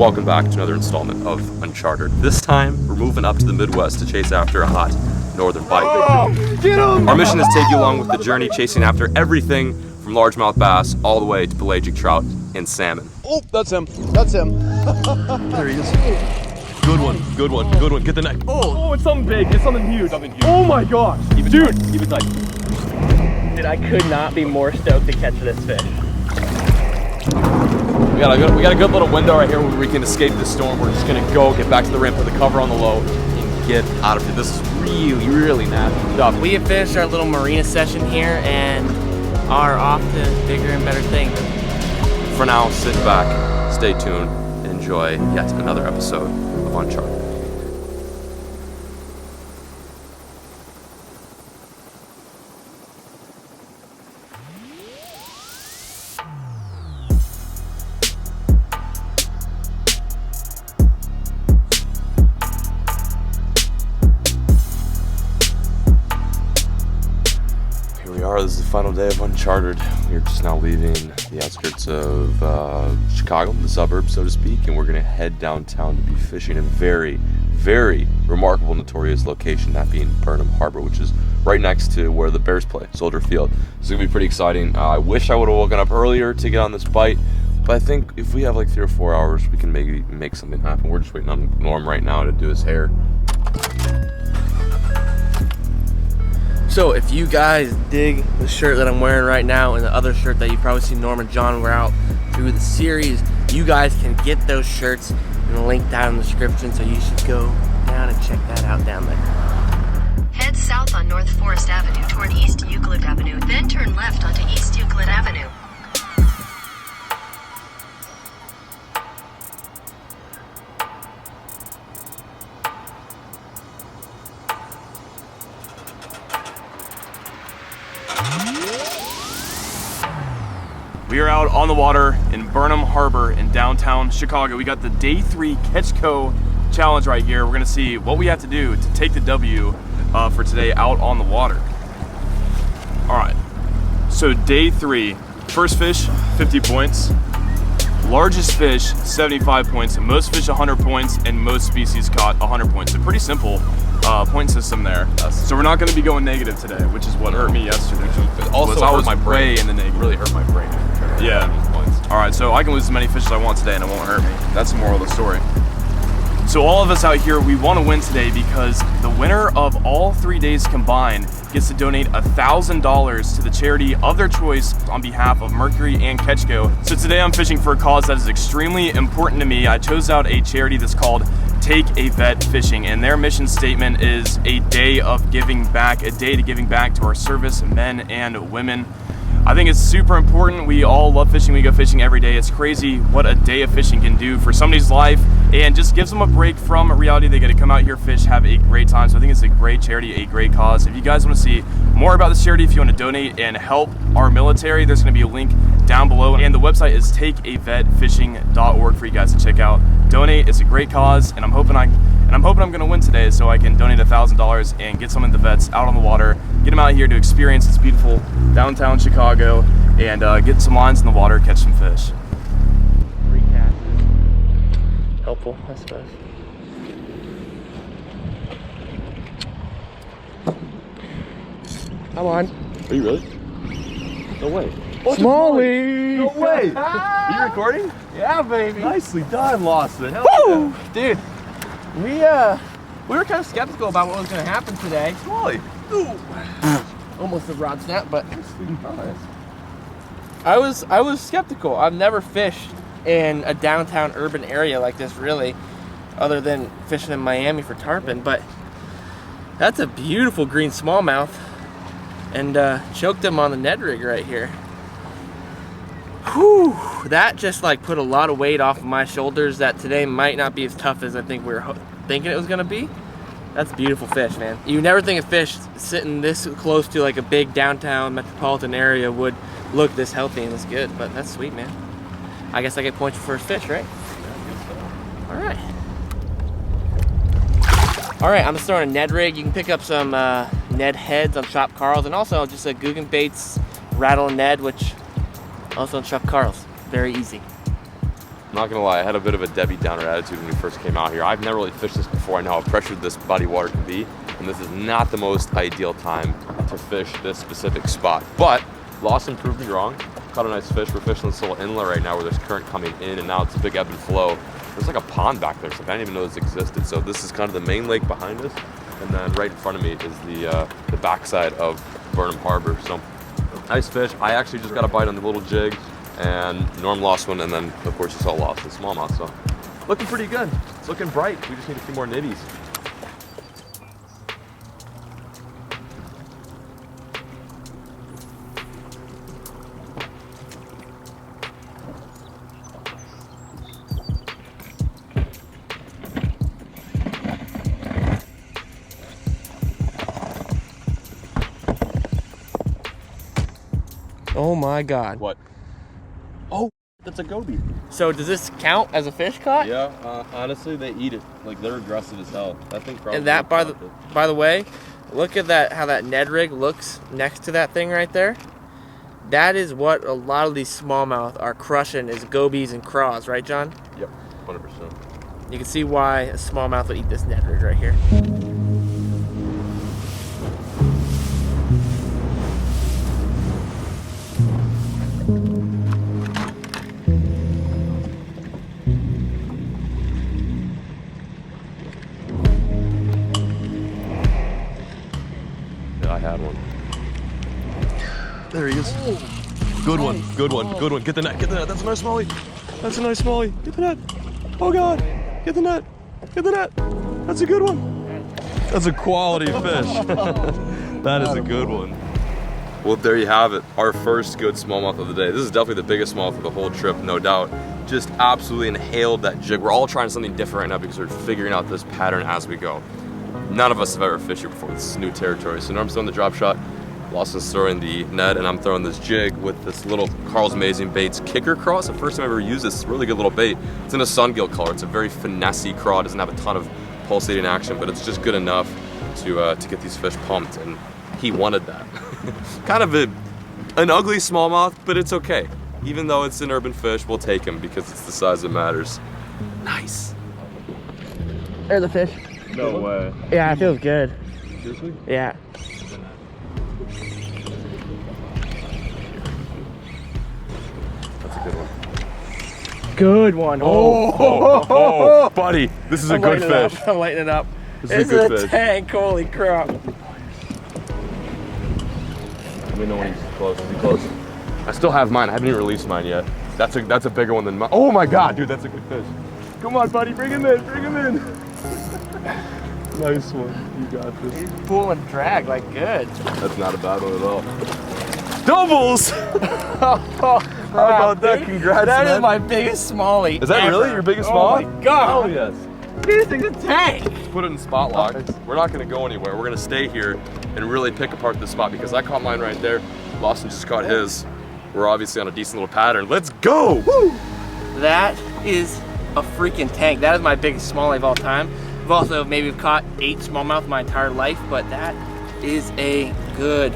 welcome back to another installment of Unchartered. This time, we're moving up to the Midwest to chase after a hot northern bite. Oh, get him! Our mission is to take you along with the journey, chasing after everything from largemouth bass all the way to pelagic trout and salmon. Oh, that's him. That's him. There he is. Good one, good one, good one. Get the neck. Oh, it's something big. It's something huge. Oh my gosh. Keep it Dude. tight. Keep it tight. Dude, I could not be more stoked to catch this fish. We got a good little window right here where we can escape the storm. We're just gonna go get back to the ramp, put the cover on the Lowe, and get out of here. This is really, really nasty stuff. We have finished our little marina session here and are off to bigger and better things. For now, sit back, stay tuned, and enjoy yet another episode of Uncharted. This is the final day of Uncharted. We're just now leaving the outskirts of Chicago, the suburbs, so to speak, and we're going to head downtown to be fishing in a very, very remarkable, notorious location, that being Burnham Harbor, which is right next to where the Bears play, Soldier Field. This is going to be pretty exciting. I wish I would have woken up earlier to get on this bite, but I think if we have like 3 or 4 hours, we can maybe make something happen. We're just waiting on Norm right now to do his hair. So if you guys dig the shirt that I'm wearing right now and the other shirt that you've probably seen Norm and John wear out through the series, you guys can get those shirts in the link down in the description, so you should go down and check that out down there. Head south on North Forest Avenue toward East Euclid Avenue, then turn left onto East Euclid Avenue. We are out on the water in Burnham Harbor in downtown Chicago. We got the Day 3 Catch Co challenge right here. We're gonna see what we have to do to take the W for today out on the water. All right, so Day 3, first fish, 50 points. Largest fish, 75 points. Most fish, 100 points, and most species caught 100 points. So pretty simple point system there. So we're not gonna be going negative today, which is what hurt me yesterday. Also, I was my brain. way in the negative. Really hurt my brain. Yeah. All right, so I can lose as many fish as I want today and it won't hurt me. That's the moral of the story. So all of us out here, we want to win today because the winner of all 3 days combined gets to donate $1,000 to the charity of their choice on behalf of Mercury and Catchco. So today I'm fishing for a cause that is extremely important to me. I chose out a charity that's called Take a Vet Fishing, and their mission statement is a day of giving back, a day to giving back to our service men and women. I think it's super important. We all love fishing. We go fishing every day. It's crazy what a day of fishing can do for somebody's life and just gives them a break from reality. They get to come out here, fish, have a great time. So I think it's a great charity, a great cause. If you guys want to see more about this charity, if you want to donate and help our military, there's going to be a link down below. And the website is takeavetfishing.org for you guys to check out. Donate. It's a great cause, and I'm hoping I'm going to win today so I can donate $1,000 and get some of the vets out on the water, get them out here to experience this beautiful downtown Chicago and get some lines in the water, catch some fish. Recast is helpful, I suppose. Come on. Are you really? No way. Smallie! No way! Are you recording? Yeah, baby. Nicely done, Lawson. Hell Woo! Dude, we were kind of skeptical about what was going to happen today. Smalley. Almost a rod snap, but I was skeptical. I've never fished in a downtown urban area like this, really, other than fishing in Miami for tarpon. But that's a beautiful green smallmouth, and choked him on the Ned rig right here. Whew, that just like put a lot of weight off of my shoulders. That today might not be as tough as I think we were thinking it was gonna be. That's a beautiful fish, man. You never think a fish sitting this close to like a big downtown metropolitan area would look this healthy and this good, but that's sweet, man. I guess I get points for first fish, right? All right. All right, I'm just throwing a Ned rig. You can pick up some Ned heads on Shop Carl's, and also just a Guggenbait's Rattle Ned, which also on Shop Carl's. Very easy. I'm not gonna lie, I had a bit of a Debbie Downer attitude when we first came out here. I've never really fished this before. I know how pressured this body of water can be, and this is not the most ideal time to fish this specific spot. But Lawson proved me wrong. Caught a nice fish. We're fishing this little inlet right now where there's current coming in and out. It's a big ebb and flow. There's like a pond back there, so I didn't even know this existed. So this is kind of the main lake behind us, and then right in front of me is the backside of Burnham Harbor. So nice fish. I actually just got a bite on the little jig, and Norm lost one, and then of course you saw Lawson smallmouth. So looking pretty good. It's looking bright. We just need a few more nitties. Oh my God. What? Oh, that's a goby. So does this count as a fish caught? Yeah, honestly, they eat it. Like, they're aggressive as hell. That thing probably. And that, by the way, look at that, how that Ned rig looks next to that thing right there. That is what a lot of these smallmouth are crushing, is gobies and craws, right, John? Yep, 100%. You can see why a smallmouth would eat this Ned rig right here. I had one. There he is. Good one, good one, good one. Get the net, get the net. That's a nice smallie. That's a nice smallie. Get the net. Oh God, get the net. Get the net. That's a good one. That's a quality fish. That is a good one. Well, there you have it. Our first good smallmouth of the day. This is definitely the biggest smallmouth of the whole trip, no doubt. Just absolutely inhaled that jig. We're all trying something different right now because we're figuring out this pattern as we go. None of us have ever fished here before. This is new territory. So Norm's throwing the drop shot, Lawson's throwing the net, and I'm throwing this jig with this little Carl's Amazing Baits kicker craw. It's the first time I've ever used this. It's a really good little bait. It's in a sungill color. It's a very finessey craw. It doesn't have a ton of pulsating action, but it's just good enough to get these fish pumped, and he wanted that. Kind of an ugly smallmouth, but it's okay. Even though it's an urban fish, we'll take him because it's the size that matters. Nice. There's a fish. No way. Yeah, it feels good. Seriously? Yeah. That's a good one. Good one. Oh, buddy, this is a good fish. I'm lighting it up. This is a good fish. Tank, holy crap. Let me know when he's close. Is he close? I still have mine. I haven't even released mine yet. That's a bigger one than mine. Oh my God, dude, that's a good fish. Come on, buddy, bring him in, bring him in. Nice one. You got this. He's pulling drag like good. That's not a bad one at all. Doubles! How about that? Congrats, That man. is my biggest smallie. Is that ever. really your biggest Oh small? my God. Oh yes. Dude, this thing's a tank. Put it in spot lock. We're not gonna go anywhere. We're gonna stay here and really pick apart this spot because I caught mine right there. Lawson just caught his. We're obviously on a decent little pattern. Let's go! Woo! That is a freaking tank. That is my biggest smallie of all time. I've also maybe caught 8 smallmouth my entire life, but that is a good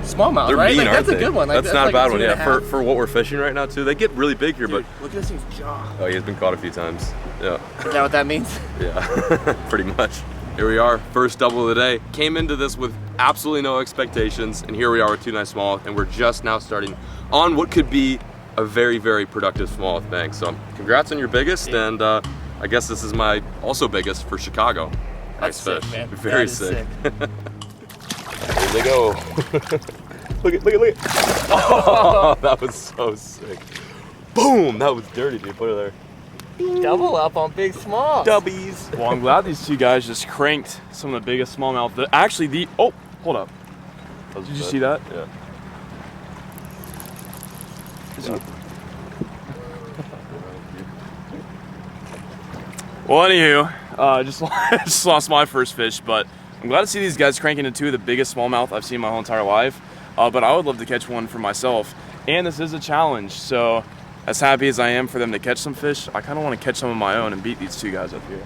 smallmouth, They're right? mean, like, aren't that's they? a good one. Like, that's not like a bad one, yeah. 2.5. For what we're fishing right now too, they get really big here, Dude, but look at this thing's jaw. oh, he's been caught a few times. Yeah. Is that what that means? Yeah, pretty much. Here we are, first double of the day. Came into this with absolutely no expectations, and here we are with 2 nice smallmouth, and we're just now starting on what could be a very, very productive smallmouth bank. So congrats on your biggest, and I guess this is my also biggest for Chicago. Nice That's fish. sick, man. Very That is sick. sick. Here they go. Look at. Oh, that was so sick. Boom! That was dirty, dude. Put it there. Double up on big small. Dubbies. Well, I'm glad these two guys just cranked some of the biggest smallmouth. Oh, hold up. Did you see that? Yeah. Well, anywho, just lost my first fish, but I'm glad to see these guys cranking into 2 of the biggest smallmouth I've seen my whole entire life. But I would love to catch one for myself, and this is a challenge. So, as happy as I am for them to catch some fish, I kind of want to catch some of my own and beat these 2 guys up here.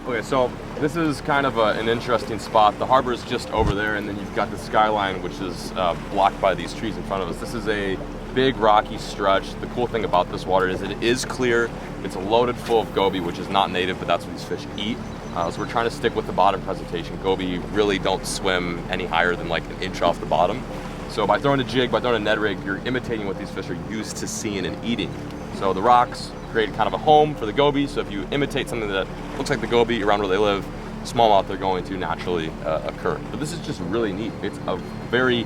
Okay, so this is kind of an interesting spot. The harbor is just over there, and then you've got the skyline, which is blocked by these trees in front of us. This is a big rocky stretch. The cool thing about this water is it is clear. It's loaded full of goby, which is not native, but that's what these fish eat. So we're trying to stick with the bottom presentation. Goby really don't swim any higher than like an inch off the bottom. So by throwing a jig, by throwing a Ned rig, you're imitating what these fish are used to seeing and eating. So the rocks create kind of a home for the goby. So if you imitate something that looks like the goby around where they live, smallmouth are going to naturally occur. But this is just really neat. It's a very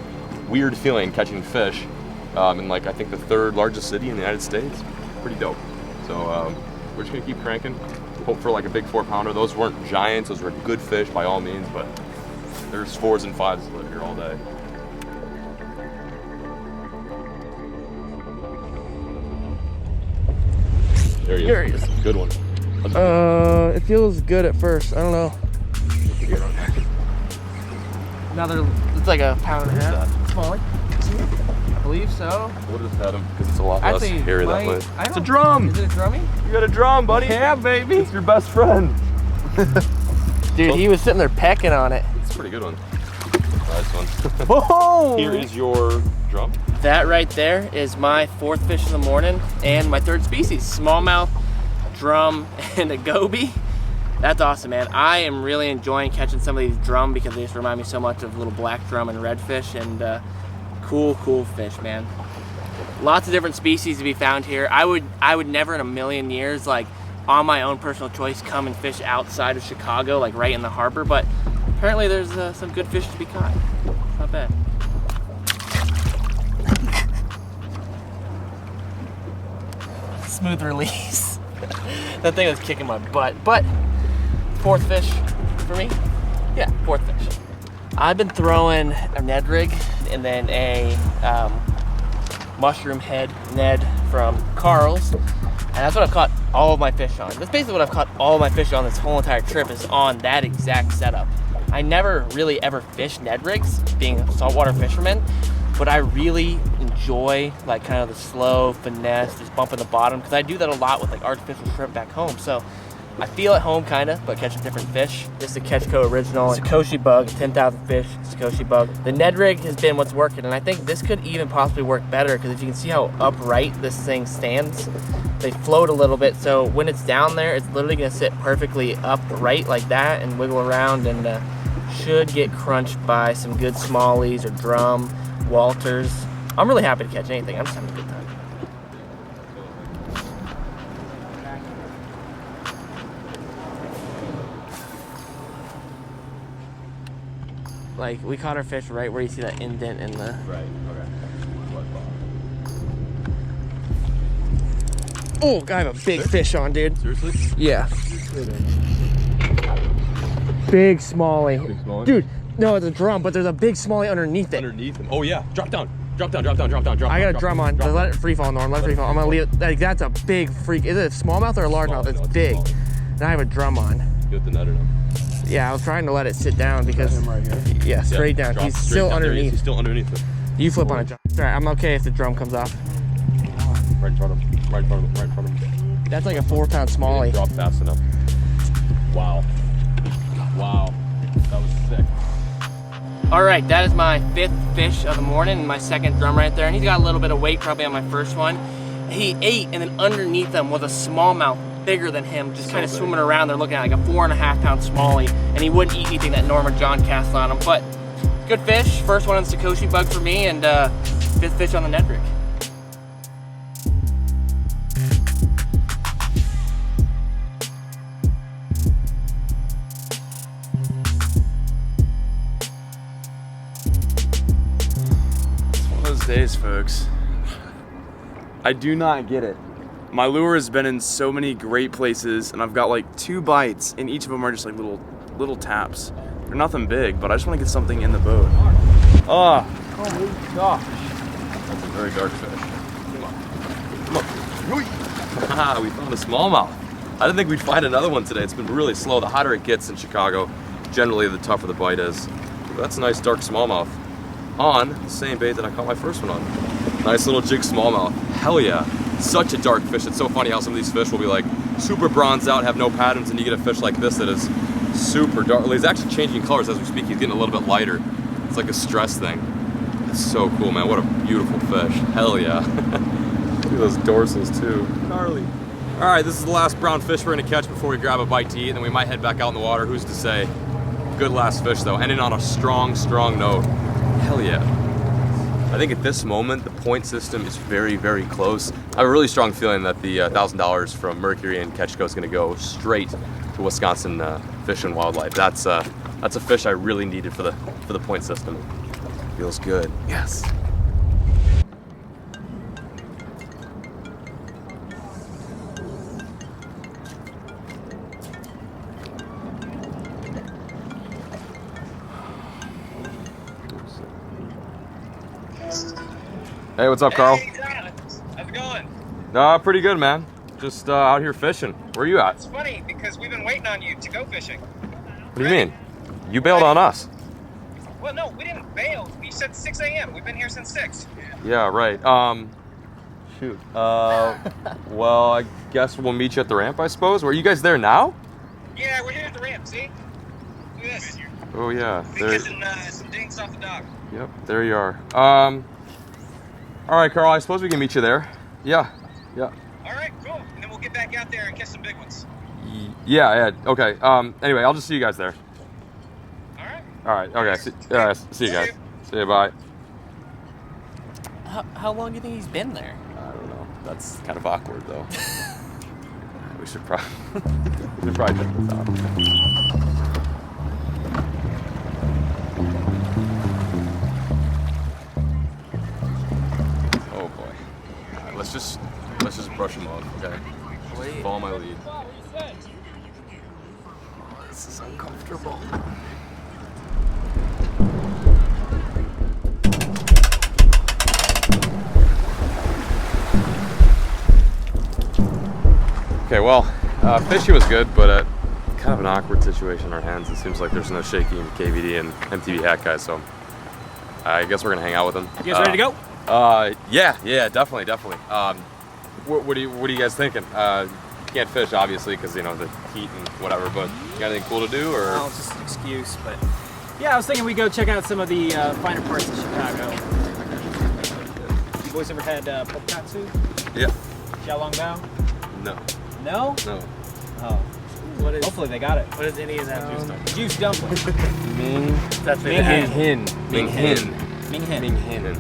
weird feeling catching fish in like I think the 3rd largest city in the United States. Pretty dope. So we're just gonna keep cranking. Hope for like a big 4-pounder. Those weren't giants. Those were good fish by all means, but there's 4s and 5s that live here all day. There he is. Here he is. Good one. It feels good at first. I don't know. Another, it's like a pound and a half. Smaller. I believe so. We'll just head him because it's a lot I'd less say hairy that way. It's a drum. Is it a drummy? You got a drum, buddy. Yeah, baby. It's your best friend. Dude, he was sitting there pecking on it. It's a pretty good one. Nice one. Whoa! Here is your drum. That right there is my 4th fish of the morning and my 3rd species, smallmouth, drum, and a goby. That's awesome, man. I am really enjoying catching some of these drum because they just remind me so much of little black drum and redfish, and cool fish, man. Lots of different species to be found here. I would never in a million years, like on my own personal choice, come and fish outside of Chicago, like right in the harbor, but apparently there's some good fish to be caught. It's not bad. Smooth release. That thing was kicking my butt, but 4th fish for me. Yeah, 4th fish. I've been throwing a Ned rig and then a mushroom head Ned from Carl's, and that's what I've caught all of my fish on. That's basically what I've caught all of my fish on this whole entire trip, is on that exact setup. I never really ever fished Ned rigs, being a saltwater fisherman, but I really enjoy like kind of the slow finesse, just bumping the bottom, because I do that a lot with like artificial shrimp back home. So I feel at home kind of, but catching different fish. This is a Catchco original Sakoshi bug, 10,000 fish Sakoshi bug. The Ned rig has been what's working, and I think this could even possibly work better, because if you can see how upright this thing stands, they float a little bit, so when it's down there, it's literally gonna sit perfectly upright like that and wiggle around, and should get crunched by some good smallies or drum, Walters. I'm really happy to catch anything. I'm just having a good time. Like, we caught our fish right where you see that indent in the... Right, okay. Oh, I have a big fish on, dude. Seriously? Yeah. Big smallie. Big smallie? Dude, no, it's a drum, but there's a big smallie underneath it. Underneath him. Oh yeah, drop down. Drop down, drop down, drop down, drop down. I got a drum on. Just let it free fall, Norm. Let it free fall. I'm gonna leave it. Like, that's a big freak. Is it a smallmouth or a largemouth? It's big. And I have a drum on. Get the netter now. Yeah, I was trying to let it sit down because. Right here. Yeah, straight down. Drop He's straight still down. There he is. underneath. He's still underneath it. You flip on it, John. It's all right. I'm okay if the drum comes off. Right in front of him. Right in front of him. Right in front of him. That's like a 4-pound smallie. Drop fast enough. Wow. Wow. That was sick. All right, that is my 5th fish of the morning and my 2nd drum right there. And he's got a little bit of weight probably on my first one. He ate, and then underneath him was a smallmouth bigger than him, just kind of swimming around there looking at like a 4.5-pound smallie. And he wouldn't eat anything that Norm or John cast on him. But good fish. First one on the Sakoshi bug for me, and 5th fish on the Ned rig. Days, folks. I do not get it. My lure has been in so many great places, and I've got like 2 bites, and each of them are just like little taps. They're nothing big, but I just want to get something in the boat. Oh my gosh. That's a very dark fish. Come on. Come on. We found a smallmouth. I didn't think we'd find another one today. It's been really slow. The hotter it gets in Chicago, generally the tougher the bite is. But that's a nice dark smallmouth on the same bait that I caught my first one on. Nice little jig smallmouth. Hell yeah. Such a dark fish. It's so funny how some of these fish will be like super bronzed out, have no patterns, and you get a fish like this that is super dark. He's actually changing colors as we speak. He's getting a little bit lighter. It's like a stress thing. It's so cool, man. What a beautiful fish. Hell yeah. Look at those dorsals too. Gnarly. All right, this is the last brown fish we're gonna catch before we grab a bite to eat, and then we might head back out in the water. Who's to say? Good last fish though, ending on a strong, strong note. Hell yeah. I think at this moment, the point system is very, very close. I have a really strong feeling that the $1,000 from Mercury and Catch Co is gonna go straight to Wisconsin Fish and Wildlife. That's a fish I really needed for the point system. Feels good. Yes. Hey, what's up, Carl? Hey, John. How's it going? Pretty good, man. Just out here fishing. Where are you at? It's funny because we've been waiting on you to go fishing. What do you mean? You bailed on us. Well, no, we didn't bail. You said 6 a.m. We've been here since 6. Yeah, right. Shoot. Well, I guess we'll meet you at the ramp, I suppose. Were you guys there now? Yeah, we're here at the ramp, see? Look at this. Oh, yeah. Been catching some dinks off the dock. Yep, there you are. All right, Carl, I suppose we can meet you there. Yeah. All right, cool. And then we'll get back out there and catch some big ones. Yeah, okay. Anyway, I'll just see you guys there. All right. Okay. See you guys. See you, bye. How long do you think he's been there? I don't know. That's kind of awkward, though. we should probably check this out. Oh boy. All right, let's just brush him off, okay? Just follow my lead. This is uncomfortable. Okay, well, fishy was good, but kind of an awkward situation in our hands. It seems like there's no shaking KVD and MTV hat guys, so I guess we're gonna hang out with them. You guys ready to go? Yeah, definitely. What are you guys thinking? You can't fish, obviously, because the heat and whatever. But you got anything cool to do, or? Well, it's just an excuse, but yeah, I was thinking we go check out some of the finer parts of Chicago. You boys ever had pork katsu? Yeah. Xiaolong bao? No. No? No. Oh. What is? Hopefully they got it. What is any of that juice stuff? Juice dumpling. Ming. That's Ming Hin. Ming Hin. Ming Hin. Ming Hin.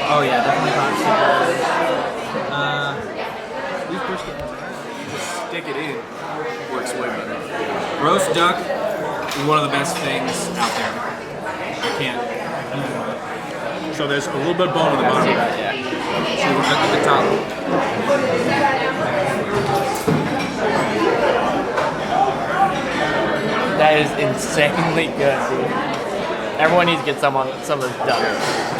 Oh yeah, definitely hot. Beef brisket. Stick it in. Works way better. Roast duck is one of the best things out there. I can't. So there's a little bit of bone at the bottom. Yeah. So at the top. That is insanely good, dude. Everyone needs to get some of this duck.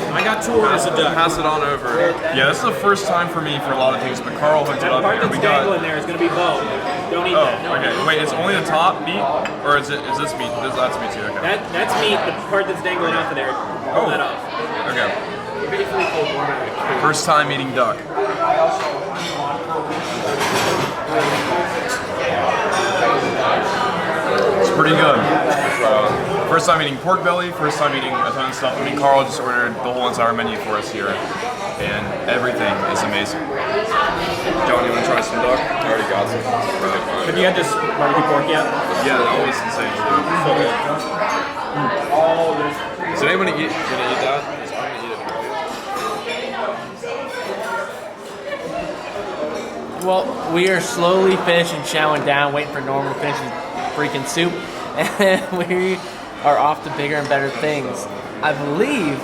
I got 2 orders of duck. Pass it on over. Yeah, this is the first time for me for a lot of things, but Carl hooked it That up part here. that's We got. dangling there is going to be bone. Don't eat that. Oh, okay. Wait, it's only the top meat, or is this meat? That's meat too. Okay. That's meat. The part that's dangling off of there. Pull that off. Okay. First time eating duck. It's pretty good. First time eating pork belly, first time eating a ton of stuff. I mean, Carl just ordered the whole entire menu for us here, and everything is amazing. John, you want to try some duck? I already got some. Have you had this barbecue pork yet? Yeah, that was insane. So good. Is anyone gonna eat that? I'm gonna eat it. Well, we are slowly finishing chowing down, waiting for Norman to finish his freaking soup, and we are off to bigger and better things. I believe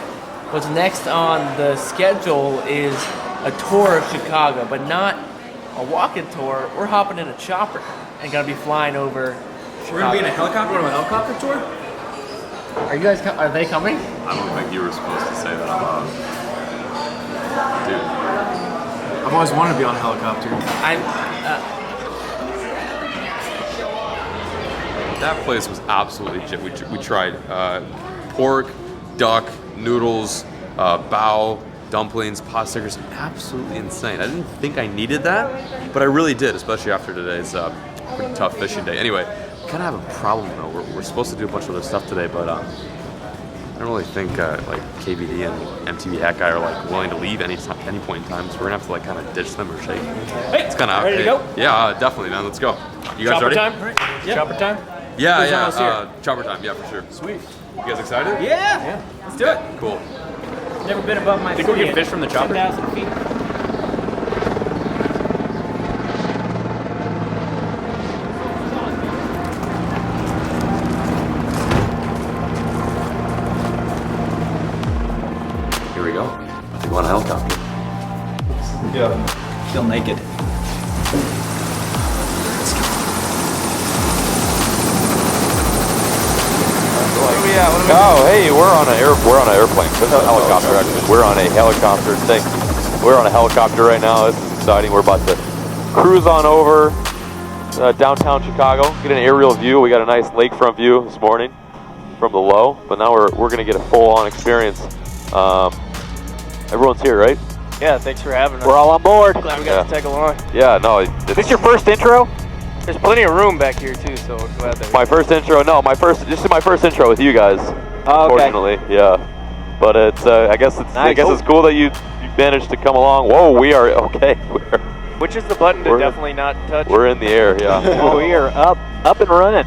what's next on the schedule is a tour of Chicago, but not a walking tour. We're hopping in a chopper and gonna be flying over Chicago. We're going to be in a helicopter on a helicopter tour? Are you guys? Are they coming? I don't think you were supposed to say that out loud. Dude. I've always wanted to be on a helicopter. That place was absolutely we tried pork, duck, noodles, bao, dumplings, pot stickers. Absolutely insane. I didn't think I needed that, but I really did, especially after today's pretty tough fishing day. Anyway, kind of have a problem though. We're supposed to do a bunch of other stuff today, but I don't really think like KBD and MTV Hat Guy are like willing to leave any point in time. So we're gonna have to like kind of ditch them or shake. Hey, it's kind of ready to go? Yeah, definitely, man. Let's go. You guys Chopper ready? time? Yeah. Chopper time? Yeah, Who's almost yeah. here? Chopper time. Yeah, for sure. Sweet. You guys excited? Yeah. Let's do it. Cool. Never been above my Think we can fish from the chopper? 10,000 feet. Here we go. You want a helicopter? Yeah. Feel naked. Oh, hey, we're on an airplane. This is a helicopter, actually. We're on a helicopter. We're on a helicopter right now. This is exciting. We're about to cruise on over downtown Chicago, get an aerial view. We got a nice lakefront view this morning from the Lowe, but now we're going to get a full-on experience. Everyone's here, right? Yeah, thanks for having us. We're all on board. Glad we got to tag along. Yeah, no. This your first intro? There's plenty of room back here too, so we're glad that My first intro. No, this is my first intro with you guys. Oh, okay. Unfortunately, yeah. But it's I guess it's cool that you managed to come along. Whoa, we are okay. Which is the button to definitely not touch? We're in the air, yeah. We are up and running.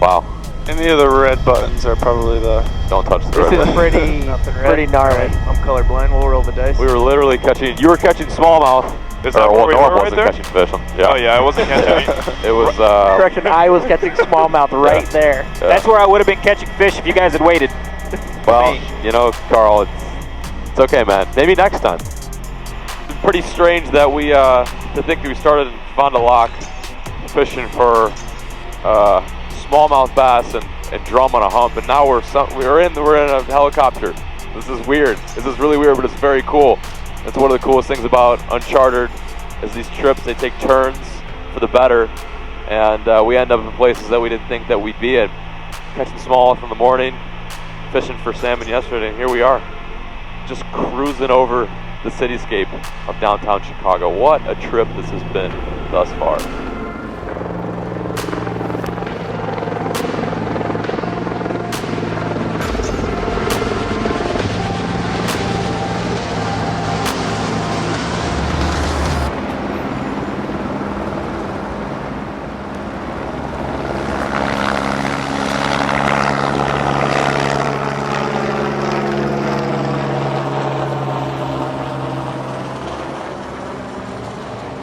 Wow. Any of the red buttons are probably the... Don't touch the This red is button. pretty gnarly. I'm colorblind. We'll roll the dice. We were literally catching. You were catching smallmouth. Is that where we Norm were right wasn't there? catching fish. Yeah. Oh yeah, I wasn't catching any. It was. Correction, I was catching smallmouth right there. Yeah. That's where I would have been catching fish if you guys had waited. Well, you know, Carl, it's okay, man. Maybe next time. It's pretty strange that we to think we started in Fond du Lac fishing for smallmouth bass and drum on a hump, and now we're in a helicopter. This is weird. This is really weird, but it's very cool. That's one of the coolest things about Unchartered is these trips, they take turns for the better, and we end up in places that we didn't think that we'd be at. Catching smallmouth in the morning, fishing for salmon yesterday, and here we are, just cruising over the cityscape of downtown Chicago. What a trip this has been thus far.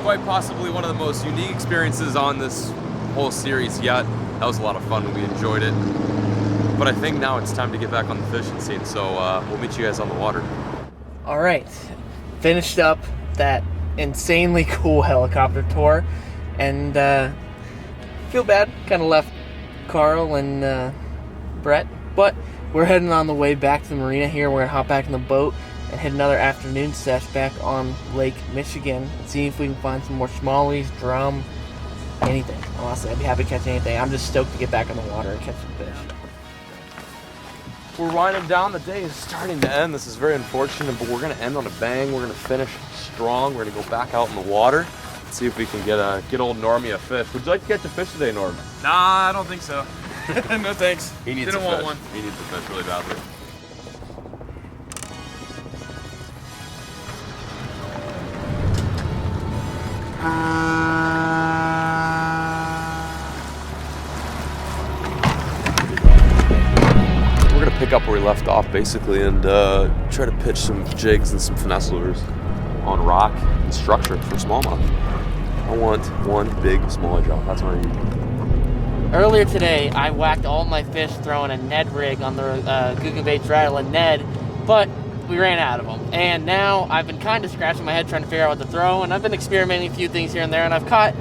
Quite possibly one of the most unique experiences on this whole series yet. That was a lot of fun. We enjoyed it. But I think now it's time to get back on the fishing scene, so we'll meet you guys on the water. All right, finished up that insanely cool helicopter tour, and feel bad, kind of left Carl and Brett, but we're heading on the way back to the marina here. We're gonna hop back in the boat and hit another afternoon sesh back on Lake Michigan and see if we can find some more smallies, drum, anything. Honestly, I'd be happy to catch anything. I'm just stoked to get back on the water and catch some fish. We're winding down. The day is starting to end. This is very unfortunate, but we're going to end on a bang. We're going to finish strong. We're going to go back out in the water and see if we can get old Normie a fish. Would you like to catch a fish today, Norm? Nah, I don't think so. No thanks. He needs Didn't a want fish. one. He needs a fish really badly. We're gonna pick up where we left off basically and try to pitch some jigs and some finesse lures on rock and structure for smallmouth. I want one big smaller drop. That's what I need. Earlier today, I whacked all my fish throwing a Ned rig on the Google Baits Rattle and Ned, but we ran out of them. And now I've been kind of scratching my head trying to figure out what to throw, and I've been experimenting a few things here and there, and I've caught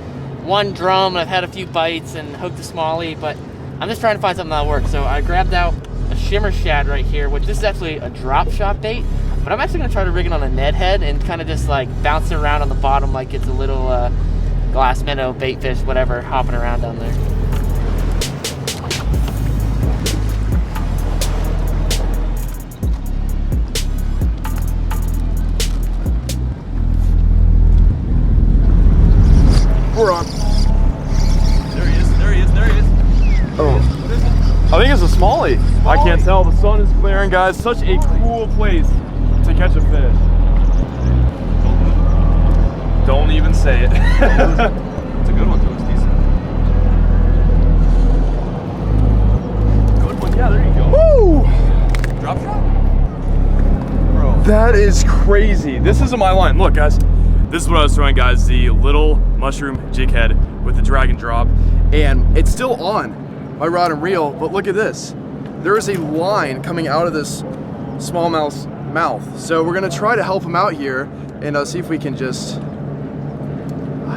one drum, and I've had a few bites and hooked a smallie, but I'm just trying to find something that'll work. So I grabbed out a shimmer shad right here, which this is actually a drop shot bait, but I'm actually going to try to rig it on a Ned head and kind of just like bounce it around on the bottom like it's a little glass minnow, bait fish, whatever, hopping around down there. think it's a smallie. I can't tell. The sun is glaring, guys. Such a cool place to catch a fish. Don't even say it. It's a good one, too. It's decent. Good one. Yeah, there you go. Woo! Drop shot? Bro. That is crazy. This isn't my line. Look, guys. This is what I was throwing, guys. The little mushroom jig head with the drag and drop. And it's still on my rod and reel, but look at this. There is a line coming out of this smallmouth's mouth. So we're gonna try to help him out here and see if we can just...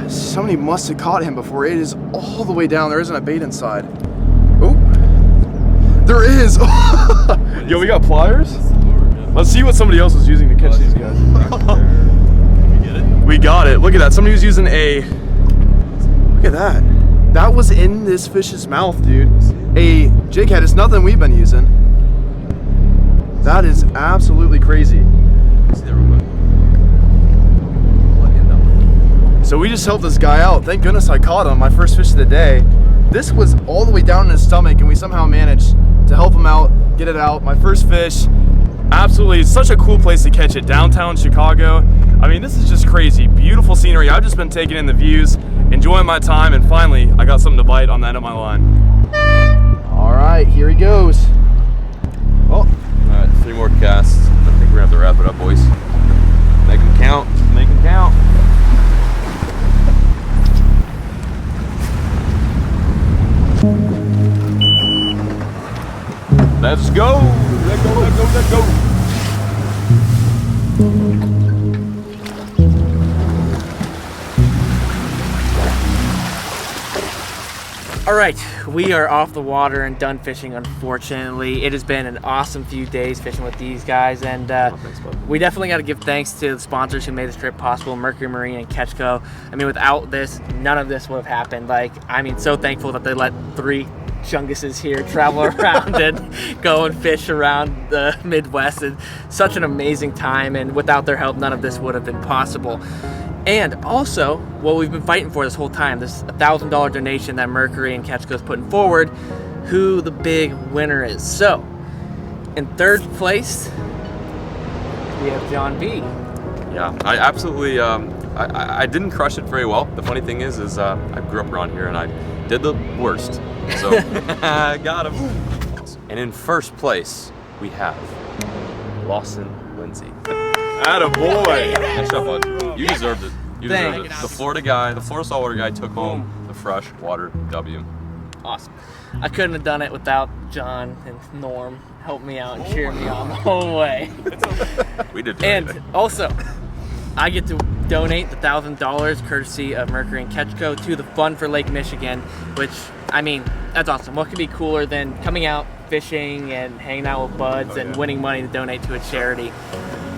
Somebody must have caught him before. It is all the way down. There isn't a bait inside. Oh, there is. Yo, we got pliers? Let's see what somebody else was using to catch these guys. We got it. Look at that. Somebody was using a... Look at that. That was in this fish's mouth, dude. A jig head. It's nothing we've been using. That is absolutely crazy. So we just helped this guy out. Thank goodness I caught him. My first fish of the day. This was all the way down in his stomach, and we somehow managed to help him out, get it out. My first fish. Absolutely, it's such a cool place to catch it. Downtown Chicago. I mean, this is just crazy. Beautiful scenery. I've just been taking in the views, enjoying my time, and finally, I got something to bite on the end of my line. All right, here he goes. Oh, all right, 3 more casts. I think we're gonna have to wrap it up, boys. Make them count. Make them count. Let's go. Let go. Let go. Let go. All right, we are off the water and done fishing, unfortunately. It has been an awesome few days fishing with these guys, and we definitely got to give thanks to the sponsors who made this trip possible, Mercury Marine and Catchco. I mean, without this, none of this would have happened. Like, I mean, so thankful that they let 3 chunguses here travel around and go and fish around the Midwest. And such an amazing time, and without their help, none of this would have been possible. And also, what we've been fighting for this whole time, this $1,000 donation that Mercury and Catchco is putting forward, who the big winner is. So, in 3rd place, we have Jon B. Yeah, I absolutely, I didn't crush it very well. The funny thing is I grew up around here and I did the worst. So, I got him. And in 1st place, we have Lawson Lindsey. Attaboy! Nice job, bud. You deserved it. You deserved it. Thanks. The Florida saltwater guy took home the freshwater W. Awesome. I couldn't have done it without John and Norm help me out and cheer me on the whole way. We did. And also, I get to donate the $1,000 courtesy of Mercury and Catchco to the Fund for Lake Michigan, which, I mean, that's awesome. What could be cooler than coming out fishing and hanging out with buds and winning money to donate to a charity?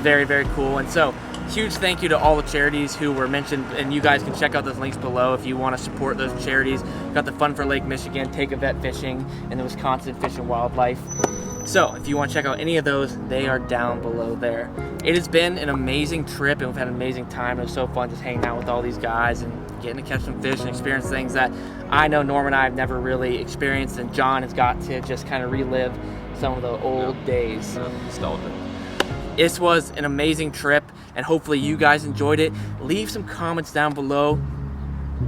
Very, very cool. And so, huge thank you to all the charities who were mentioned, and you guys can check out those links below if you want to support those charities. We've got the Fund for Lake Michigan, Take a Vet Fishing, and the Wisconsin Fish and Wildlife. So if you want to check out any of those, they are down below there. It has been an amazing trip, and we've had an amazing time. It was so fun just hanging out with all these guys and getting to catch some fish and experience things that I know Norm and I have never really experienced, and John has got to just kind of relive some of the old days. Nostalgia. This was an amazing trip, and hopefully you guys enjoyed it. Leave some comments down below.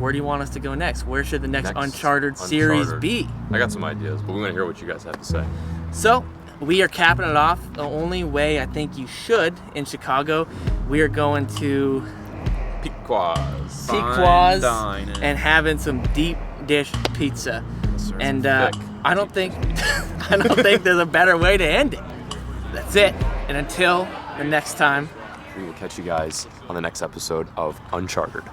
Where do you want us to go next? Where should the next Unchartered series be? I got some ideas, but we want to hear what you guys have to say. So, we are capping it off the only way I think you should in Chicago. We are going to Pequod's and having some deep dish pizza. And I don't think there's a better way to end it. That's it. And until the next time, we will catch you guys on the next episode of Unchartered.